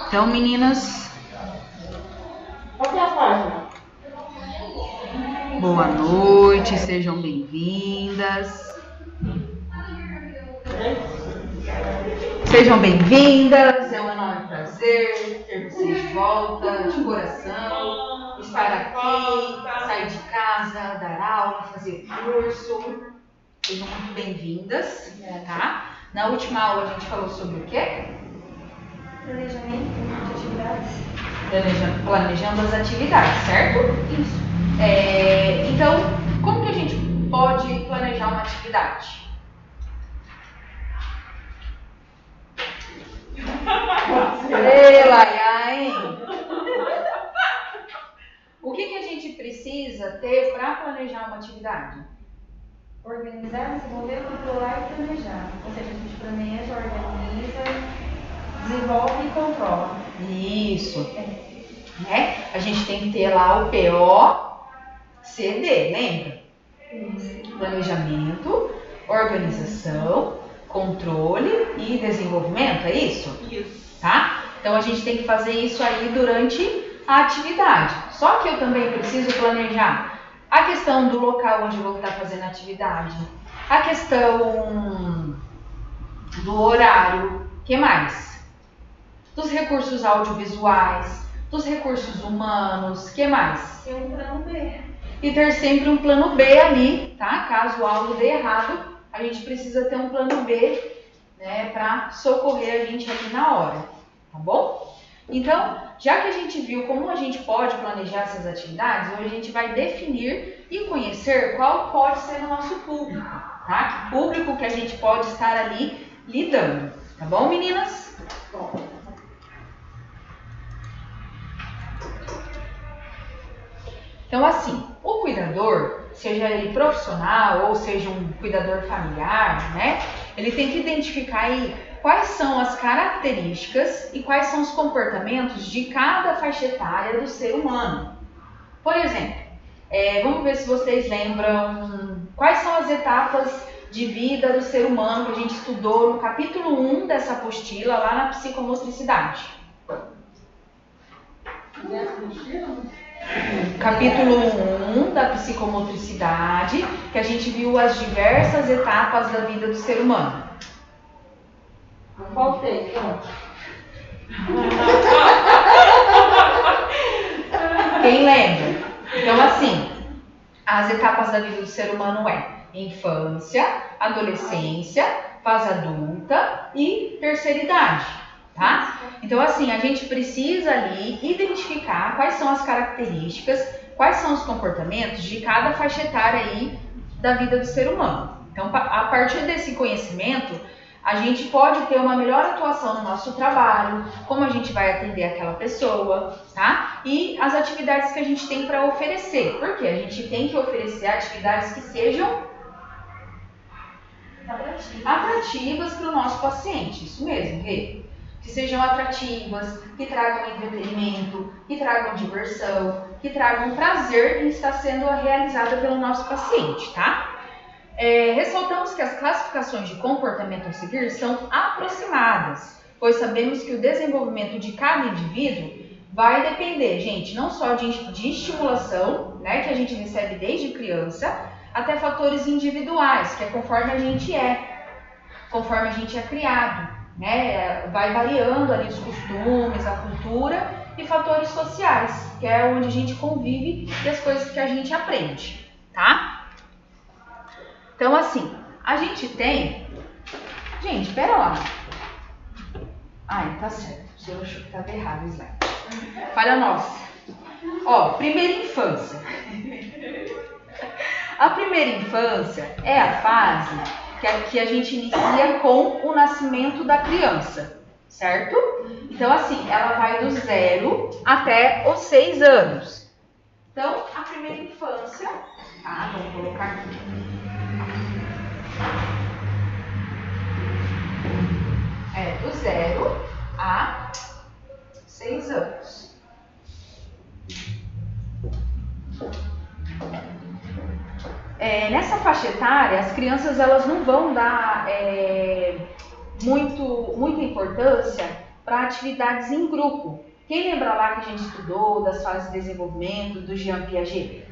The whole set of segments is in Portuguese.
Então, meninas, Qual que é a página? boa noite, sejam bem-vindas. Sejam bem-vindas, é um enorme prazer ter vocês de volta, de coração, estar aqui, sair de casa, dar aula, fazer curso. Sejam muito bem-vindas, tá? Na última aula a gente falou sobre o quê? Planejamento de atividades. Planejando as atividades, certo? Isso. Então, como que a gente pode planejar uma atividade? Ei, Laia, hein? O que a gente precisa ter para planejar uma atividade? Organizar, desenvolver, controlar e planejar. Ou seja, a gente planeja, organiza, desenvolve e controla. Isso. Né? A gente tem que ter lá o POCD, lembra? Isso. Planejamento, organização, controle e desenvolvimento, é isso? Isso. Tá? Então a gente tem que fazer isso aí durante a atividade. Só que eu também preciso planejar a questão do local onde eu vou estar fazendo a atividade, a questão do horário, o que mais? Dos recursos audiovisuais, dos recursos humanos, o que mais? Tem um plano B. E ter sempre um plano B ali, tá? Caso algo dê errado, a gente precisa ter um plano B, né, para socorrer a gente ali na hora, tá bom? Então, já que a gente viu como a gente pode planejar essas atividades, hoje a gente vai definir e conhecer qual pode ser o nosso público, tá? Que público que a gente pode estar ali lidando, tá bom, meninas? Bom. Então, assim, o cuidador, seja ele profissional ou seja um cuidador familiar, né? Ele tem que identificar aí quais são as características e quais são os comportamentos de cada faixa etária do ser humano. Por exemplo, vamos ver se vocês lembram quais são as etapas de vida do ser humano que a gente estudou no capítulo 1 dessa apostila, lá na psicomotricidade. Capítulo 1 da psicomotricidade, que a gente viu as diversas etapas da vida do ser humano. Não faltei, não. Quem lembra? Então, assim, as etapas da vida do ser humano é infância, adolescência, fase adulta e terceira idade, tá? Então, assim, a gente precisa ali identificar quais são as características, quais são os comportamentos de cada faixa etária aí da vida do ser humano. Então, a partir desse conhecimento, a gente pode ter uma melhor atuação no nosso trabalho, como a gente vai atender aquela pessoa, tá? E as atividades que a gente tem para oferecer. Porque a gente tem que oferecer atividades que sejam atrativas para o nosso paciente. Isso mesmo, Rê. Que sejam atrativas, que tragam entretenimento, que tragam diversão, que tragam prazer em estar sendo realizada pelo nosso paciente, tá? Ressaltamos que as classificações de comportamento a seguir são aproximadas, pois sabemos que o desenvolvimento de cada indivíduo vai depender, gente, não só de estimulação, né, que a gente recebe desde criança, até fatores individuais, que é conforme a gente é criado, né, vai variando ali os costumes, a cultura e fatores sociais, que é onde a gente convive e as coisas que a gente aprende, tá? Então, assim, a gente tem... Gente, pera lá. Ai, tá certo. O senhor achou que estava errado o slide. Falha nossa. Ó, primeira infância. A primeira infância é a fase que a gente inicia com o nascimento da criança, certo? Então, assim, ela vai do 0 até os 6 anos. Então, a primeira infância... Tá, vamos colocar aqui. Do 0 a 6 anos. Nessa faixa etária, as crianças elas não vão dar muita importância para atividades em grupo. Quem lembra lá que a gente estudou das fases de desenvolvimento do Jean Piaget?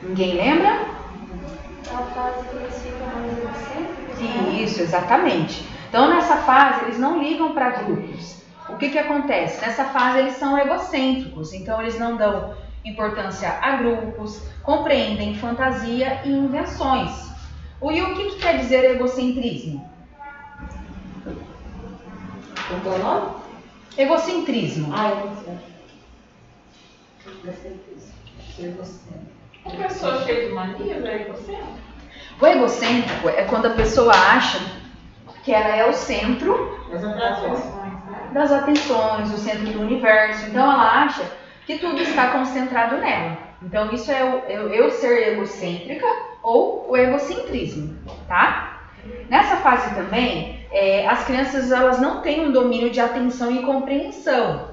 Ninguém lembra? É a fase que eles ficam mais egocêntricos, né? Isso, exatamente. Então, nessa fase, eles não ligam para grupos. O que acontece? Nessa fase, eles são egocêntricos. Então, eles não dão importância a grupos, compreendem fantasia e invenções. E o que quer dizer egocentrismo? Qual é o nome? Egocentrismo. Uma pessoa cheia de manias é egocêntrica? O egocêntrico é quando a pessoa acha que ela é o centro das atenções, o centro do universo. Então ela acha que tudo está concentrado nela. Então isso é o eu ser egocêntrica ou o egocentrismo, tá? Nessa fase também, as crianças elas não têm um domínio de atenção e compreensão,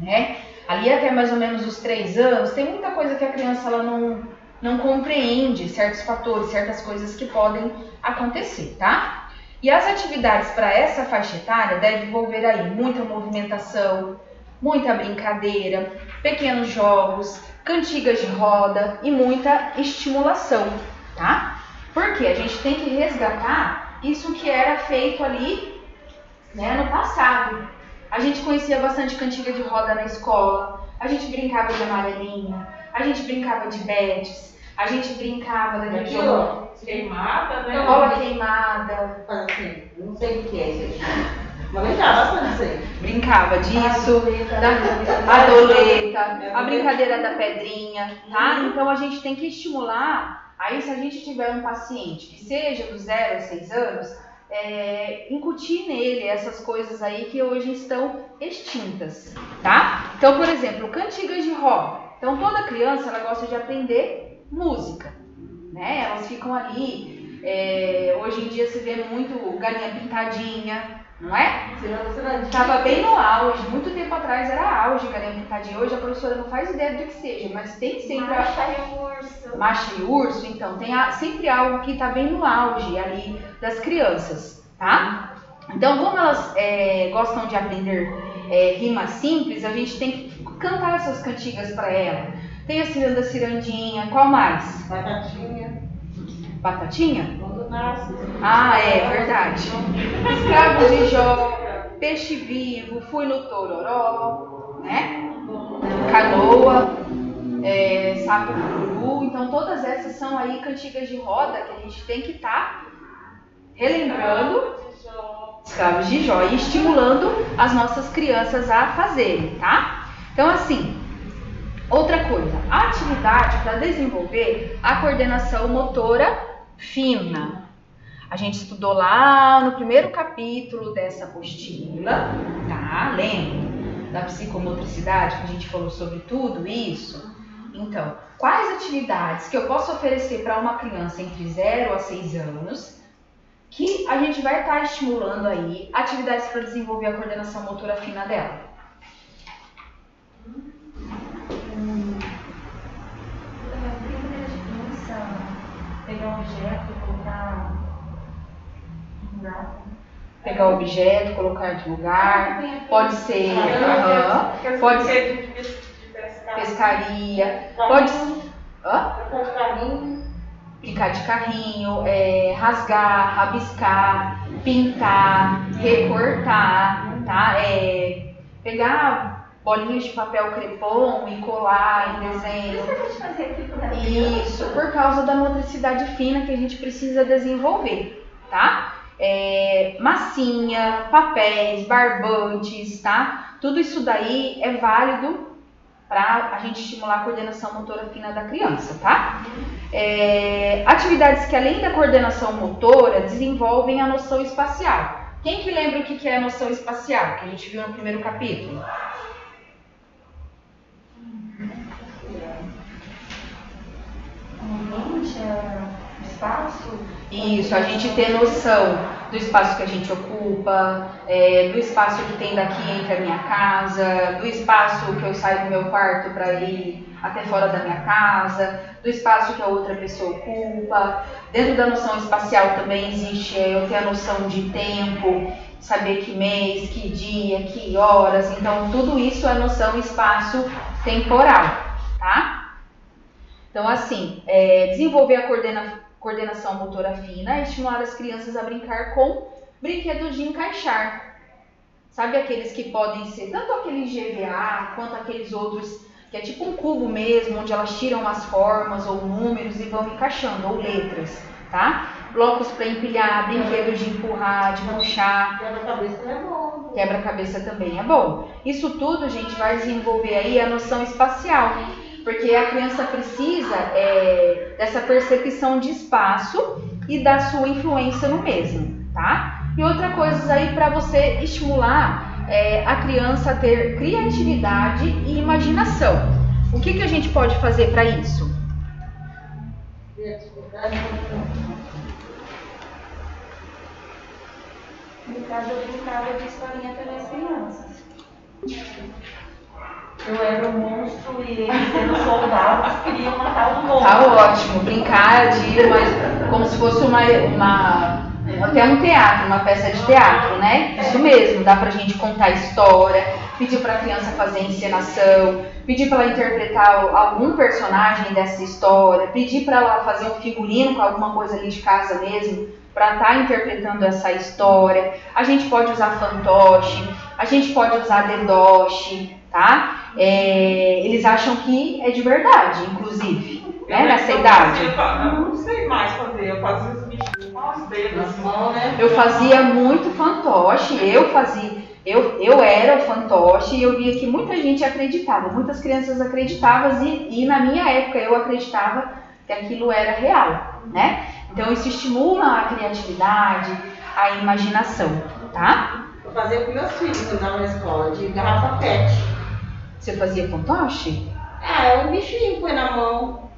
né? Ali até mais ou menos os 3 anos, tem muita coisa que a criança ela não compreende, certos fatores, certas coisas que podem acontecer, tá? E as atividades para essa faixa etária devem envolver aí muita movimentação, muita brincadeira, pequenos jogos, cantigas de roda e muita estimulação, tá? Porque a gente tem que resgatar isso que era feito ali, né, no passado. A gente conhecia bastante cantiga de roda na escola, a gente brincava de amarelinha, a gente brincava de betes, a gente brincava daquele jogo. Queimada, né? Bola queimada. Assim, não sei o que é isso. Mas brincava bastante isso aí. Brincava disso, a doleta, a brincadeira da pedrinha, tá? Então a gente tem que estimular. Aí se a gente tiver um paciente que seja dos 0 a 6 anos, incutir nele essas coisas aí que hoje estão extintas, tá? Então, por exemplo, cantigas de roda. Então, toda criança ela gosta de aprender música, né? Elas ficam ali, hoje em dia se vê muito galinha pintadinha, não é? Estava bem no auge, muito tempo atrás era auge galinha pintadinha. Hoje a professora não faz ideia do que seja, mas tem sempre Macha e urso, então tem sempre algo que está bem no auge ali das crianças, tá? Então, como elas gostam de aprender rimas simples, a gente tem que cantar essas cantigas para ela. Tem a ciranda cirandinha, qual mais? Batatinha. Batatinha? Quando nasce. Ah, é verdade. Escravos de Jó, peixe vivo, fui no tororó, né? Canoa, sapo cururu. Então todas essas são aí cantigas de roda que a gente tem que estar relembrando, escravos de Jó, e estimulando as nossas crianças a fazerem, tá? Então assim, outra coisa, a atividade para desenvolver a coordenação motora fina. A gente estudou lá no primeiro capítulo dessa apostila, tá? Lembra da psicomotricidade que a gente falou sobre tudo isso? Então, quais atividades que eu posso oferecer para uma criança entre 0 a 6 anos que a gente vai estar estimulando aí atividades para desenvolver a coordenação motora fina dela? Pegar um objeto, colocar no lugar. Pegar o objeto, colocar de lugar, pode ser, pode ser pescaria, pode ser, brincar de carrinho, rasgar, rabiscar, pintar, recortar, tá? Pegar bolinhas de papel crepom e colar em desenho. Isso, por causa da motricidade fina que a gente precisa desenvolver, tá? Massinha, papéis, barbantes, tá? Tudo isso daí é válido para a gente estimular a coordenação motora fina da criança, tá? Atividades que além da coordenação motora desenvolvem a noção espacial. Quem que lembra o que é a noção espacial, que a gente viu no primeiro capítulo? Espaço? Isso, a gente ter noção do espaço que a gente ocupa, do espaço que tem daqui entre a minha casa, do espaço que eu saio do meu quarto para ir até fora da minha casa, do espaço que a outra pessoa ocupa. Dentro da noção espacial também existe eu ter a noção de tempo, saber que mês, que dia, que horas. Então, tudo isso é noção espaço-temporal, tá? Então, assim, desenvolver a coordenação motora fina, estimular as crianças a brincar com brinquedos de encaixar. Sabe aqueles que podem ser tanto aqueles GVA quanto aqueles outros que é tipo um cubo mesmo, onde elas tiram as formas ou números e vão encaixando, ou letras, tá? Blocos para empilhar, brinquedos de empurrar, de puxar. Quebra-cabeça é bom. Quebra-cabeça também é bom. Isso tudo, gente, vai desenvolver aí a noção espacial, porque a criança precisa dessa percepção de espaço e da sua influência no mesmo, tá? E outra coisa aí para você estimular a criança a ter criatividade e imaginação. O que a gente pode fazer para isso? No caso, eu brincava de historinha para as crianças. Eu era um monstro e eles sendo soldados queriam matar o monstro. Tá ótimo, brincar como se fosse até um teatro, uma peça de teatro, né? Isso mesmo, dá pra gente contar história, pedir pra criança fazer encenação, pedir pra ela interpretar algum personagem dessa história, pedir pra ela fazer um figurino com alguma coisa ali de casa mesmo, pra estar interpretando essa história. A gente pode usar fantoche, a gente pode usar dedoche, tá? Eles acham que é de verdade, inclusive, né? Nessa idade. Eu não sei mais fazer, eu fazia os bichinhos com os dedos. Nas mãos, né? Eu fazia muito fantoche, eu era o fantoche e eu via que muita gente acreditava, muitas crianças acreditavam e na minha época eu acreditava que aquilo era real, né? Então isso estimula a criatividade, a imaginação, tá? Eu fazia com meus filhos quando estavam na escola, de garrafa pet. Você fazia fantoche? É um bichinho, põe na mão.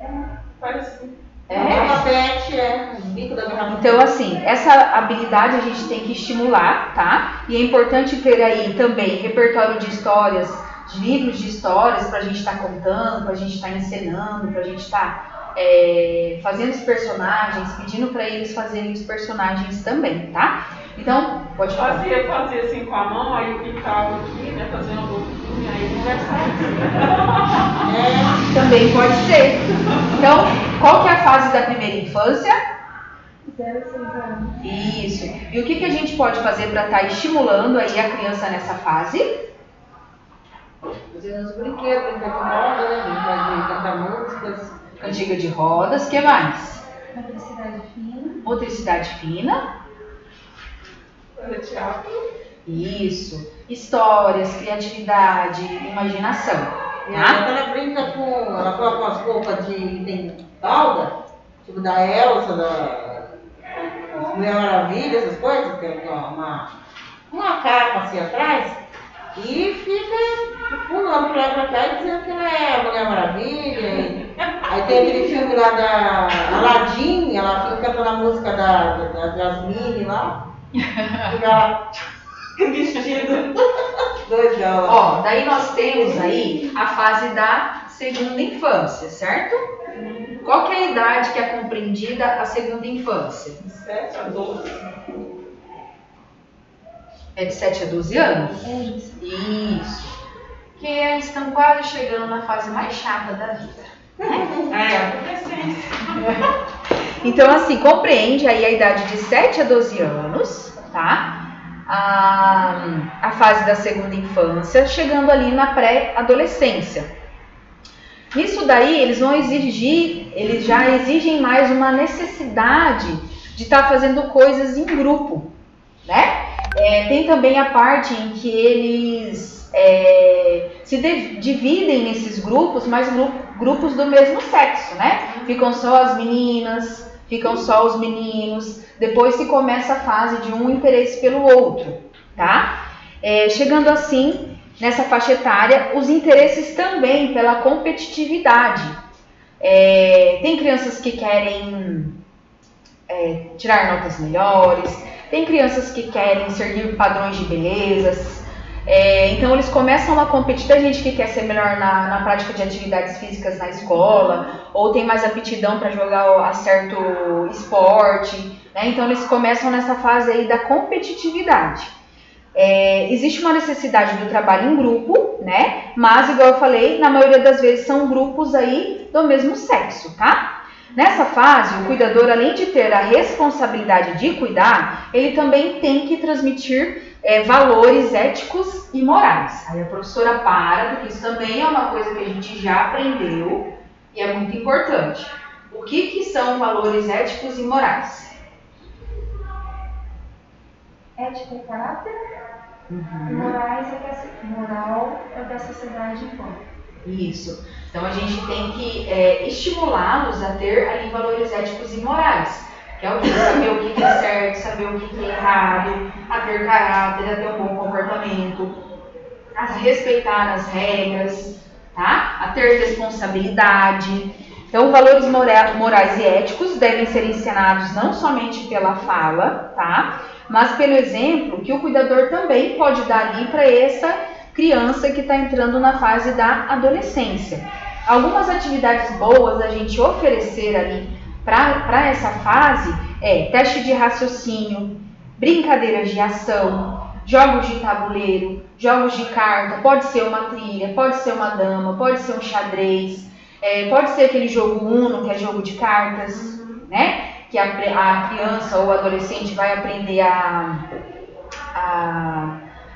Parece. Garrafa pet, o bico da garrafa pet. Então, assim, essa habilidade a gente tem que estimular, tá? E é importante ter aí também repertório de histórias, de livros de histórias pra gente estar contando, pra gente estar encenando, pra gente estar fazendo os personagens, pedindo pra eles fazerem os personagens também, tá? Então, pode falar. Fazia assim com a mão, aí eu pintava aqui, né? Fazia uma boquinha, aí conversava. Também pode ser. Então, qual que é a fase da primeira infância? 0 a 6 anos. Isso. E o que a gente pode fazer para estar estimulando aí a criança nessa fase? Fazendo os brinquedos, brincar de moda, né? Brincar de cantar músicas. Cantiga de rodas, o que mais? Motricidade fina. Motricidade fina. Fazer teatro. Isso. Histórias, criatividade, imaginação. Minha neta, ela brinca ela coloca umas roupas que tem cauda, tipo da Elsa, da Mulher Maravilha, essas coisas, tem uma capa assim atrás, e fica pulando pra lá e pra cá e dizendo que ela é a Mulher Maravilha. Aí tem aquele filme lá da Aladdin, ela fica cantando a música da Jasmine lá, fica lá vestido. Doidão. Ó, daí nós temos aí a fase da segunda infância, certo? Qual que é a idade que é compreendida a segunda infância? De 7 a 12. É de 7 a 12 anos? É isso. Isso. Que estão quase chegando na fase mais chata da vida. Adolescência. Então, assim, compreende aí a idade de 7 a 12 anos, tá? A fase da segunda infância, chegando ali na pré-adolescência. Nisso daí, eles já exigem mais uma necessidade de estar fazendo coisas em grupo, né? Tem também a parte em que eles se dividem nesses grupos, mas grupos do mesmo sexo, né? Ficam só as meninas, ficam só os meninos, depois se começa a fase de um interesse pelo outro, tá? Chegando assim, nessa faixa etária, os interesses também pela competitividade. Tem crianças que querem tirar notas melhores, tem crianças que querem seguir padrões de belezas, Então eles começam a competir. Tem gente que quer ser melhor na prática de atividades físicas na escola, ou tem mais aptidão para jogar a certo esporte, né? Então eles começam nessa fase aí da competitividade. Existe uma necessidade do trabalho em grupo, né? Mas, igual eu falei, na maioria das vezes são grupos aí do mesmo sexo, tá? Nessa fase, o cuidador, além de ter a responsabilidade de cuidar, ele também tem que transmitir valores éticos e morais. Aí a professora para, porque isso também é uma coisa que a gente já aprendeu e é muito importante. O que são valores éticos e morais? Ética e caráter, Uhum. moral é da sociedade em conta. Isso. Então a gente tem que estimulá-los a ter ali valores éticos e morais. Que é o que? Saber o que é certo, saber o que é errado, a ter caráter, a ter um bom comportamento, a respeitar as regras, tá? A ter responsabilidade. Então, valores morais e éticos devem ser ensinados não somente pela fala, tá? Mas pelo exemplo que o cuidador também pode dar ali para essa criança que está entrando na fase da adolescência. Algumas atividades boas a gente oferecer ali para essa fase teste de raciocínio, brincadeiras de ação, jogos de tabuleiro, jogos de carta, pode ser uma trilha, pode ser uma dama, pode ser um xadrez, pode ser aquele jogo Uno, que é jogo de cartas, né? Que a criança ou o adolescente vai aprender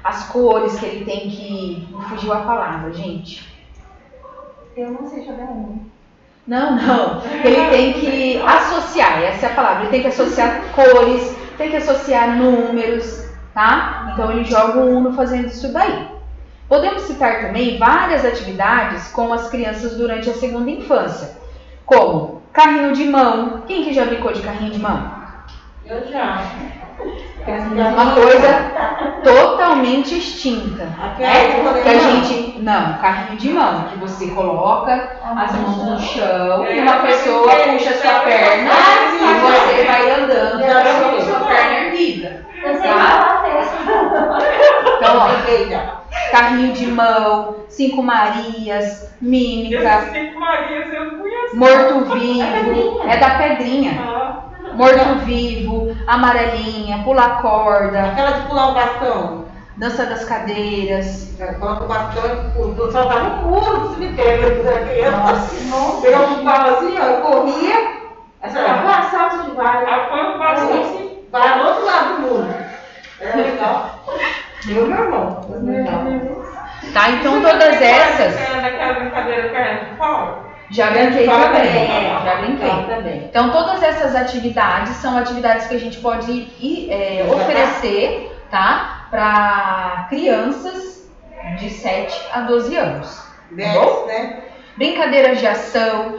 as cores que ele tem que... Me fugiu a palavra, gente. Eu não sei jogar um. Não. Ele tem que associar, essa é a palavra. Ele tem que associar cores, tem que associar números, tá? Então ele joga o Uno fazendo isso daí. Podemos citar também várias atividades com as crianças durante a segunda infância, como carrinho de mão. Quem que já brincou de carrinho de mão? Eu já. Uma coisa totalmente extinta. Que a gente. Não, carrinho de mão, que você coloca as mãos no chão e uma pessoa puxa a sua perna e você vai andando com a sua perna erguida. Eu sei Tá? falar dessa. Então, ó, carrinho de mão, 5 Marias, mímica, Essas 5 Marias eu não conheço. morto-vivo, é da pedrinha. Morto-vivo, amarelinha, pular corda, Aquela de pular o bastão. dança das cadeiras. Coloca o bastão e só tava no muro do cemitério da criança. Nossa. Pegava um pau assim, ó, corria. Aí você tava salto de vara. Ela põe o bastão assim. Vai no outro lado do muro. Era legal. Eu e meu irmão. Tá? Então todas essas. Daquela brincadeira perna de pau? Já brinquei Fala também. também. Já brinquei. Também. Então todas essas atividades são atividades que a gente pode oferecer, tá? Para crianças de 7 a 12 anos. Tá bom? 10, né? Brincadeiras de ação,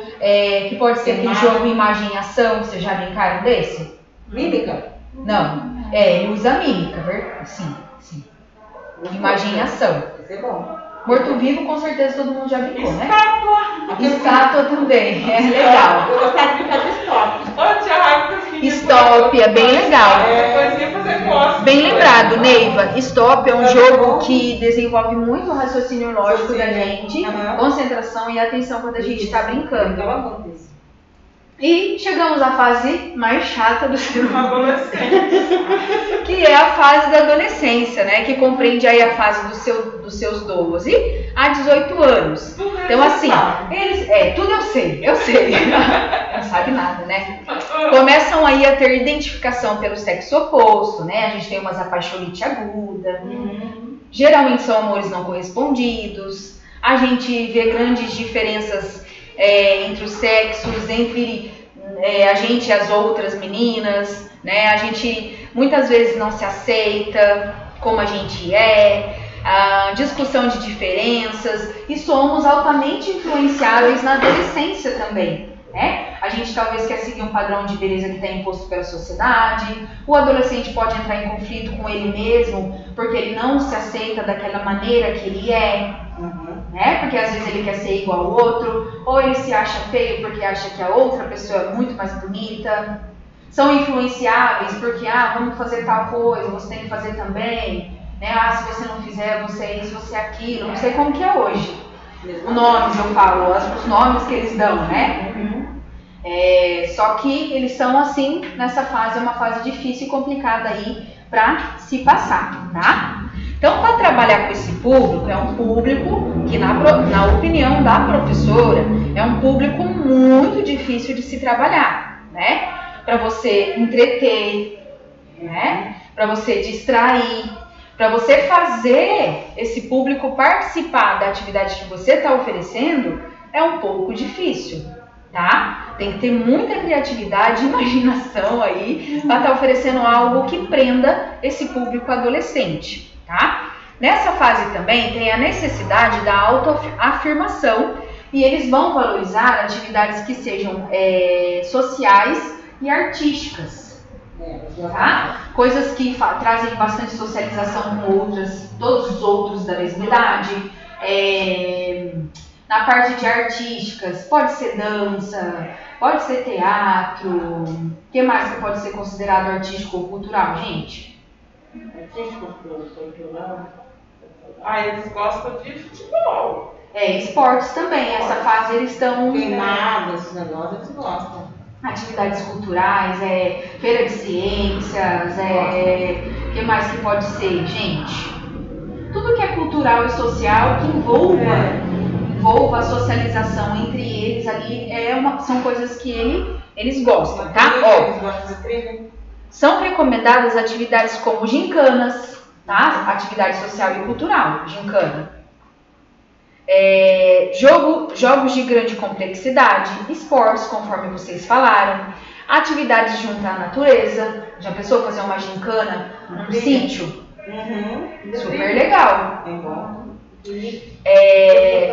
que pode ser aquele Imagem. jogo imagem e ação. Vocês já brincaram desse? Mímica. Não. Ele usa mímica, sim. Imagem e ação. Isso é bom. Morto-vivo, com certeza todo mundo já brincou, né? Estátua. Estátua também, é legal. Eu gostava de brincar de stop. Ô, Tiago, Stop, é bem legal. Depois ia fazer posse. Bem lembrado, Neiva. Stop é um jogo que desenvolve muito o raciocínio lógico da gente, Aham. concentração e atenção quando a gente está brincando. Brincava muito isso. E chegamos à fase mais chata do ser humano, Adolescente. que é a fase da adolescência, né? Que compreende aí a fase dos seus 12 a 18 anos. Então, assim, eles... tudo eu sei. Não sabe nada, né? Começam aí a ter identificação pelo sexo oposto, né? A gente tem umas apaixonite aguda. Geralmente são amores não correspondidos. A gente vê grandes diferenças entre os sexos, entre a gente e as outras meninas, né? A gente muitas vezes não se aceita como a gente é, a discussão de diferenças, e somos altamente influenciáveis na adolescência também, né? A gente talvez quer seguir um padrão de beleza que está imposto pela sociedade. O adolescente pode entrar em conflito com ele mesmo porque ele não se aceita daquela maneira que ele é, né? Porque às vezes ele quer ser igual ao outro, ou ele se acha feio porque acha que a outra pessoa é muito mais bonita. São influenciáveis porque, vamos fazer tal coisa, você tem que fazer também. né? Ah, se você não fizer, você é isso, você é aquilo, não sei como que é hoje. Os nomes, eu falo, os nomes que eles dão, né? Só que eles são assim, nessa fase, é uma fase difícil e complicada aí para se passar, tá? Então, para trabalhar com esse público, é um público que, na opinião da professora, é um público muito difícil de se trabalhar, né? Para você entreter, né? Para você distrair, para você fazer esse público participar da atividade que você está oferecendo, é um pouco difícil, tá? Tem que ter muita criatividade e imaginação aí para estar oferecendo algo que prenda esse público adolescente, tá? Nessa fase também tem a necessidade da autoafirmação e eles vão valorizar atividades que sejam sociais e artísticas, tá? Coisas que trazem bastante socialização com todos os outros da mesma idade. Na parte de artísticas, pode ser dança, pode ser teatro. O que mais que pode ser considerado artístico ou cultural, gente? Artístico, cultural. Eles gostam de futebol. Esportes também. Essa fase eles estão... Queimada, esses negócios, eles gostam. Atividades culturais, feira de ciências, o que mais que pode ser, gente? Tudo que é cultural e social que envolva a socialização entre eles ali, são coisas que eles gostam, tá? Eles gostam de trilha. São recomendadas atividades como gincanas, tá? Atividade social e cultural, gincana. Jogos de grande complexidade, esportes, conforme vocês falaram, atividades junto à natureza. Já pensou fazer uma gincana num sítio? Super legal.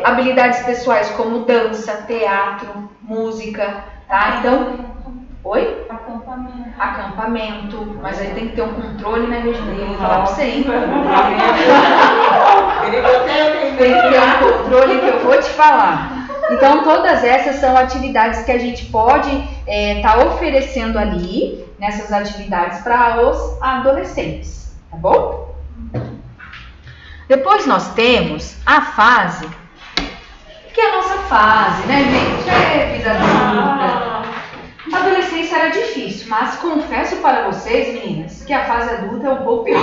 Habilidades pessoais como dança, teatro, música, tá? Então, oi? Acampamento. Mas aí tem que ter um controle, né, Regina? Eu vou falar pra você, hein? Tem que ter um controle que eu vou te falar. Então, todas essas são atividades que a gente pode tá oferecendo ali, nessas atividades para os adolescentes, tá bom? Depois nós temos a fase, que é a nossa fase, né, gente? Já é vida adulta. A adolescência era difícil, mas confesso para vocês, meninas, que a fase adulta é um pouco pior.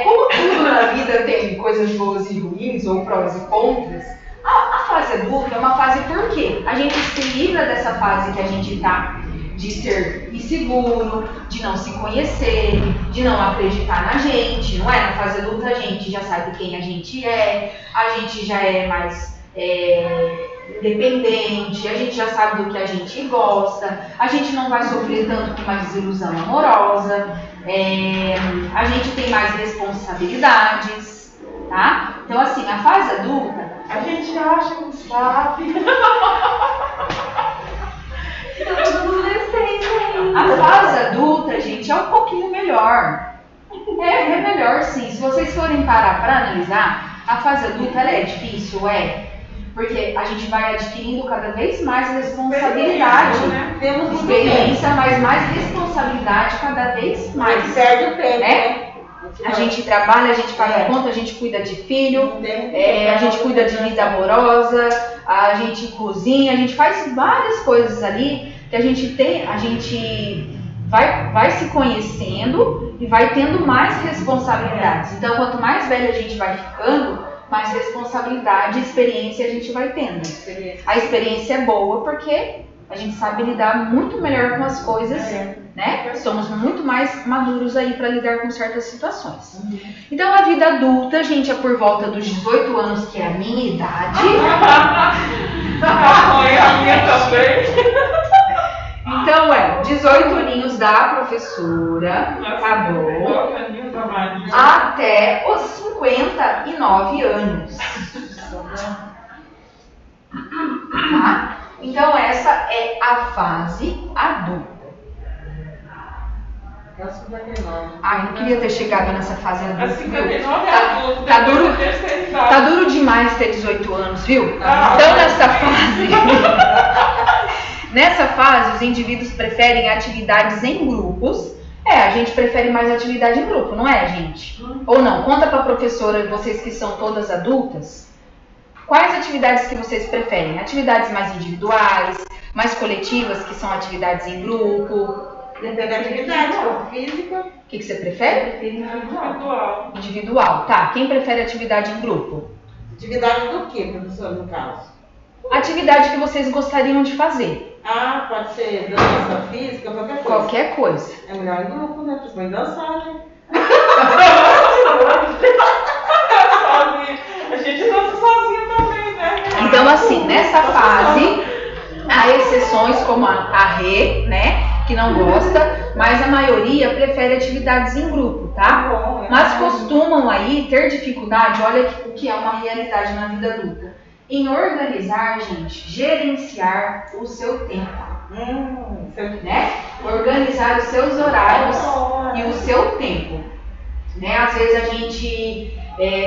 Como tudo na vida tem coisas boas e ruins, ou prós e contras, a fase adulta é uma fase por quê? A gente se livra dessa fase que a gente tá, de ser inseguro, de não se conhecer, de não acreditar na gente, não é? Na fase adulta a gente já sabe quem a gente é, a gente já é mais independente, a gente já sabe do que a gente gosta, a gente não vai sofrer tanto com uma desilusão amorosa, a gente tem mais responsabilidades, tá? Então assim, a fase adulta, a gente acha que sabe. A fase adulta, gente, é um pouquinho melhor. É melhor sim. Se vocês forem parar para analisar, a fase adulta ela é difícil, porque a gente vai adquirindo cada vez mais responsabilidade. Temos Experiência, mas mais responsabilidade cada vez mais. Perde o tempo, né? A gente trabalha, a gente paga conta, a gente cuida de filho, a gente cuida de vida amorosa, a gente cozinha, a gente faz várias coisas ali que a gente vai se conhecendo e vai tendo mais responsabilidades. Então, quanto mais velho a gente vai ficando, mais responsabilidade e experiência a gente vai tendo. A experiência é boa porque a gente sabe lidar muito melhor com as coisas, né? Somos muito mais maduros aí para lidar com certas situações. Então, a vida adulta, gente, é por volta dos 18 anos, que é a minha idade. A minha também. Então, 18 aninhos da professora, tá bom? Até os 59 anos. Tá? Então, essa é a fase adulta. É o 59. Eu não queria ter chegado nessa fase adulta. A 59 é adulto. Tá duro demais ter 18 anos, viu? Então, nessa fase, os indivíduos preferem atividades em grupos. A gente prefere mais atividade em grupo, não é, gente? Ou não? Conta pra professora, vocês que são todas adultas, quais atividades que vocês preferem? Atividades mais individuais, mais coletivas, que são atividades em grupo? Depende da atividade, for física. O que você prefere? Individual. Individual, tá. Quem prefere atividade em grupo? Atividade do que, professor, no caso? Atividade que vocês gostariam de fazer. Ah, pode ser dança, física, qualquer coisa. Qualquer coisa. É melhor em grupo, né? Principalmente dançar, né? Sozinha. A gente dança sozinho também, né? Então, assim, nessa fase, há exceções como a Rê, né? Que não gosta, mas a maioria prefere atividades em grupo, tá? Bom, Mas costumam aí ter dificuldade, olha o que é uma realidade na vida adulta, em organizar, gente, gerenciar o seu tempo, né? Organizar os seus horários e o seu tempo, né? Às vezes a gente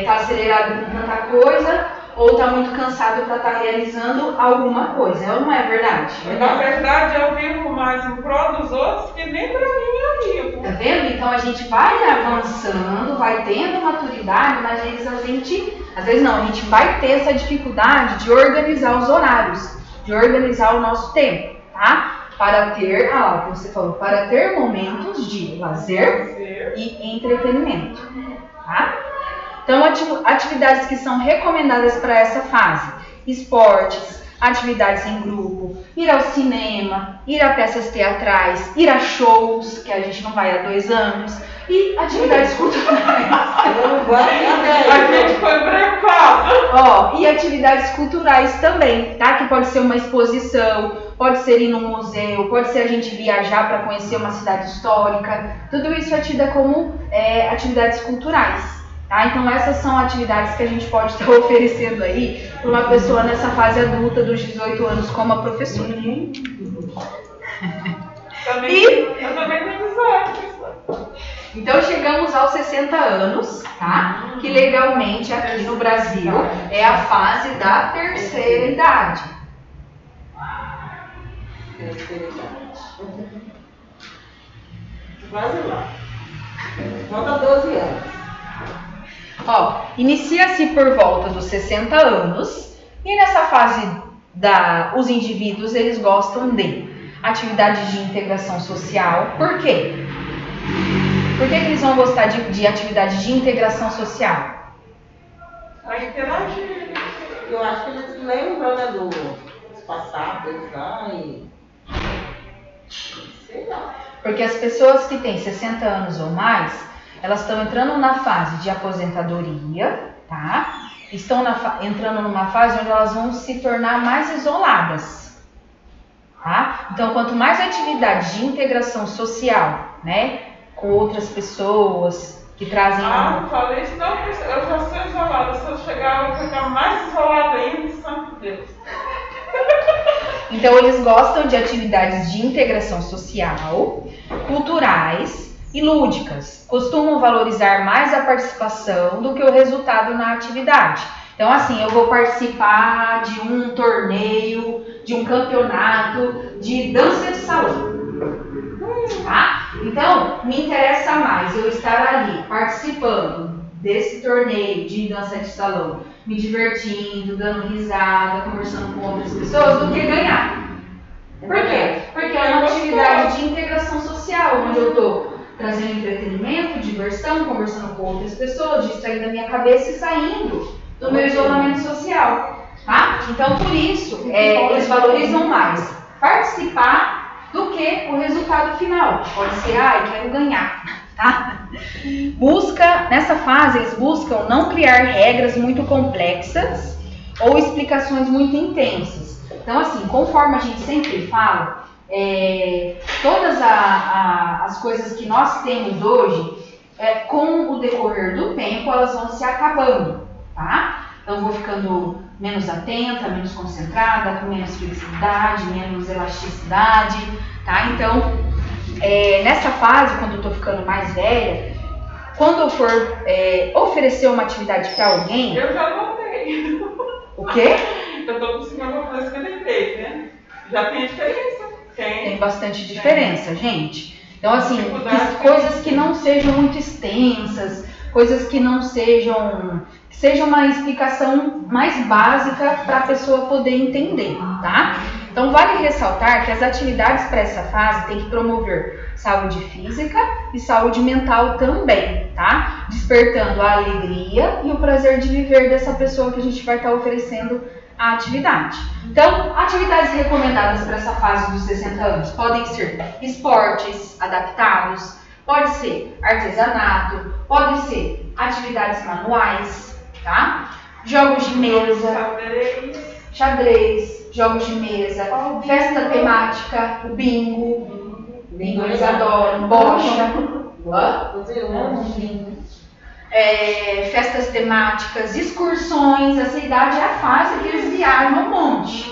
tá acelerado com tanta coisa ou tá muito cansado para estar realizando alguma coisa, não é verdade? Na verdade, eu vivo mais em prol dos outros que nem pra mim eu vivo. Tá vendo? Então a gente vai avançando, vai tendo maturidade, mas às vezes não, a gente vai ter essa dificuldade de organizar os horários, de organizar o nosso tempo, tá? Para ter, como você falou, para ter momentos de lazer e entretenimento, tá? Então, atividades que são recomendadas para essa fase: esportes, atividades em grupo, ir ao cinema, ir a peças teatrais, ir a shows, que a gente não vai há 2 anos, e atividades culturais. A gente foi brecado. E atividades culturais também, tá? Que pode ser uma exposição, pode ser ir num museu, pode ser a gente viajar para conhecer uma cidade histórica. Tudo isso é tida como atividades culturais. Tá? Então essas são atividades que a gente pode estar oferecendo aí para uma pessoa nessa fase adulta dos 18 anos como a professora. Eu também tenho 18. Então chegamos aos 60 anos, tá? Que legalmente aqui no Brasil é a fase da terceira idade. Quase lá. Falta 12 anos. Inicia-se por volta dos 60 anos e nessa fase os indivíduos eles gostam de atividades de integração social. Por quê? Por que eles vão gostar de atividades de integração social? Para interagir. Eu acho que eles lembram, né, dos passados lá e... sei lá. Porque as pessoas que têm 60 anos ou mais, elas estão entrando na fase de aposentadoria, tá? Estão entrando numa fase onde elas vão se tornar mais isoladas, tá? Então, quanto mais atividades de integração social, né, com outras pessoas que trazem... não falei isso não, eu já sou isolada. Se eu chegar, eu vou ficar mais isolada ainda, santo Deus. Então, eles gostam de atividades de integração social, culturais e lúdicas. Costumam valorizar mais a participação do que o resultado na atividade. Então, assim, eu vou participar de um torneio, de um campeonato de dança de salão. Tá? Então, me interessa mais eu estar ali participando desse torneio de dança de salão, me divertindo, dando risada, conversando com outras pessoas, do que ganhar. Por quê? Porque é uma atividade de integração social, onde eu estou trazendo entretenimento, diversão, conversando com outras pessoas, distraindo a minha cabeça e saindo do meu isolamento social. Tá? Então, por isso, eles valorizam mais participar do que o resultado final. Pode ser, eu quero ganhar. Tá? Nessa fase, eles buscam não criar regras muito complexas ou explicações muito intensas. Então, assim, conforme a gente sempre fala, todas as coisas que nós temos hoje, com o decorrer do tempo, elas vão se acabando, tá? Então, eu vou ficando menos atenta, menos concentrada, com menos flexibilidade, menos elasticidade, tá? Então, nessa fase, quando eu tô ficando mais velha, quando eu for oferecer uma atividade para alguém... Eu já notei. O quê? Eu tô com 53, né? Já tem a diferença. Tem bastante diferença, gente. Então, assim, coisas que não sejam muito extensas, coisas que não sejam... que seja uma explicação mais básica para a pessoa poder entender, tá? Então, vale ressaltar que as atividades para essa fase têm que promover saúde física e saúde mental também, tá? Despertando a alegria e o prazer de viver dessa pessoa que a gente vai estar oferecendo a atividade. Então, atividades recomendadas para essa fase dos 60 anos podem ser esportes adaptados, pode ser artesanato, pode ser atividades manuais, tá? Jogos de mesa, xadrez, jogos de mesa, festa temática, o bingo eles adoram, bocha, festas temáticas, excursões. Essa idade é a fase que eles viajam um monte,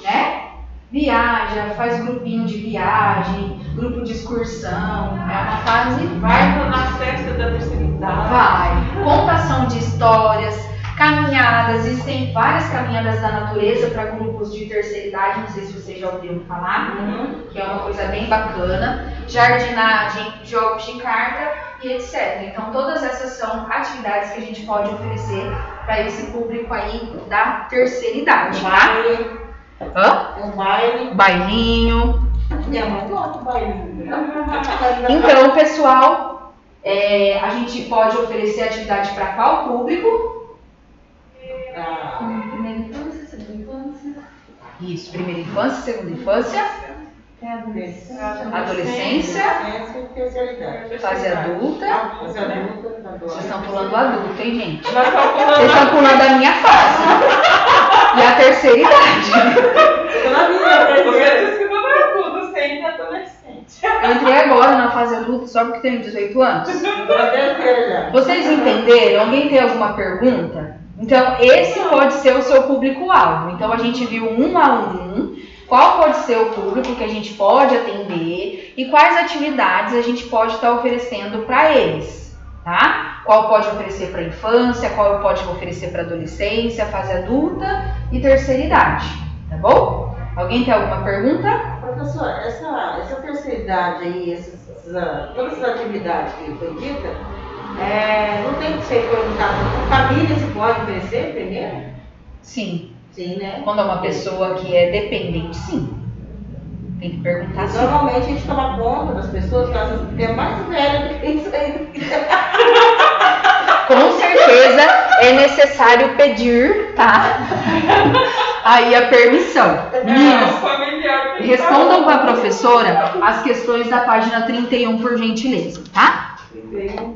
né? Viaja, faz grupinho de viagem, grupo de excursão, é uma fase... Vai na festa da terceira idade. Vai, contação de histórias, caminhadas, existem várias caminhadas da natureza para grupos de terceira idade, não sei se vocês já ouviram falar, que é uma coisa bem bacana, jardinagem, jogos de carta e etc. Então todas essas são atividades que a gente pode oferecer para esse público aí da terceira idade, tá? Um baile. Bailinho. Minha mãe gosta de bailinho. Então, pessoal, a gente pode oferecer atividade para qual público? Primeira infância, segunda infância. Isso, primeira infância, segunda infância, adolescência, fase adulta. Vocês estão pulando adulto, hein, gente? Nós estamos pulando. Vocês estão pulando a minha fase. E a terceira idade. Você disse que não é tudo, sempre adolescente. Eu entrei agora na fase adulta só porque tenho 18 anos. Vocês entenderam? Alguém tem alguma pergunta? Então, esse pode ser o seu público-alvo. Então, a gente viu um a um, qual pode ser o público que a gente pode atender e quais atividades a gente pode estar oferecendo para eles, tá? Qual pode oferecer para a infância, qual pode oferecer para a adolescência, fase adulta e terceira idade, tá bom? Alguém tem alguma pergunta? Professora, essa terceira idade aí, todas essas atividades que foi dita, não tem que ser perguntado, a família se pode oferecer primeiro? Sim. Sim, né? Quando é uma pessoa que é dependente, sim. Tem que perguntar sim. Normalmente a gente toma conta das pessoas que é mais velha do que isso aí. Com certeza é necessário pedir, tá? Aí a permissão. Meninas, respondam para a professora as questões da página 31, por gentileza, tá? 31.